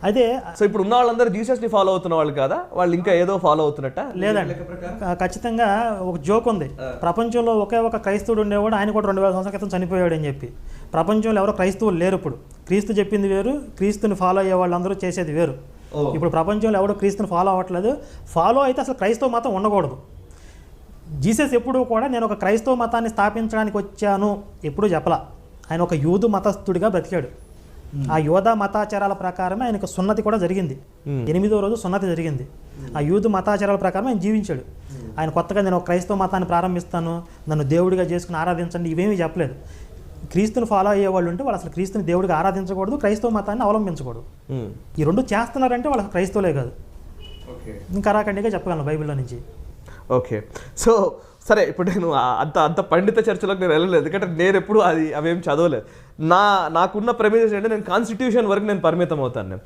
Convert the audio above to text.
అదే సో ఇప్పుడు ఉన్న వాళ్ళందరూ జీసస్ని ఫాలో అవుతున్న వాళ్ళు కాదా, వాళ్ళు ఇంకా ఏదో ఫాలో అవుతున్నట్ట? లేదండి, ఖచ్చితంగా ఒక జోక్ ఉంది. ప్రపంచంలో ఒకే ఒక క్రైస్తవుడు ఉండేవాడు, ఆయన కూడా 2000 సంవత్సరాల క్రితం చనిపోయాడు అని చెప్పి. ప్రపంచంలో ఎవరో క్రైస్తవులు లేరు ఇప్పుడు. క్రీస్తు చెప్పింది వేరు, క్రీస్తుని ఫాలో అయ్యే వాళ్ళందరూ చేసేది వేరు. ఇప్పుడు ప్రపంచంలో ఎవడో క్రీస్తుని ఫాలో అవ్వట్లేదు. ఫాలో అయితే అసలు క్రైస్తవ మతం ఉండకూడదు. జీసస్ ఎప్పుడూ కూడా నేను ఒక క్రైస్తవ మతాన్ని స్థాపించడానికి వచ్చాను ఎప్పుడూ చెప్పలా. ఆయన ఒక యూదు మతస్థుడిగా బ్రతికాడు. ఆ యోధా మతాచారాల ప్రకారమే ఆయనకు సున్నతి కూడా జరిగింది. 8వ రోజు సున్నతి జరిగింది. ఆ యూదు మతాచారాల ప్రకారం ఆయన జీవించాడు. ఆయన కొత్తగా నేను ఒక క్రైస్తవ మతాన్ని ప్రారంభిస్తాను, నన్ను దేవుడిగా చేసుకుని ఆరాధించండి, ఇవేమీ చెప్పలేదు. క్రీస్తుని ఫాలో అయ్యే వాళ్ళు ఉంటే వాళ్ళు అసలు క్రీస్తుని దేవుడిగా ఆరాధించకూడదు, క్రైస్తవ మతాన్ని అవలంబించకూడదు. ఈ రెండు చేస్తున్నారంటే వాళ్ళకి క్రైస్తవులే కాదు. ఇంకా రాకండిగా చెప్పగలను బైబిల్లో నుంచి. ఓకే, సో సరే, ఇప్పుడు నేను అంత పండిత చర్చలోకి నేను వెళ్ళలేదు, ఎందుకంటే నేను ఎప్పుడు అవేం చదవలేదు. నాకున్న ప్రెమిసెస్ అంటే నేను కాన్స్టిట్యూషన్ వరకు నేను పరిమితం అవుతాను.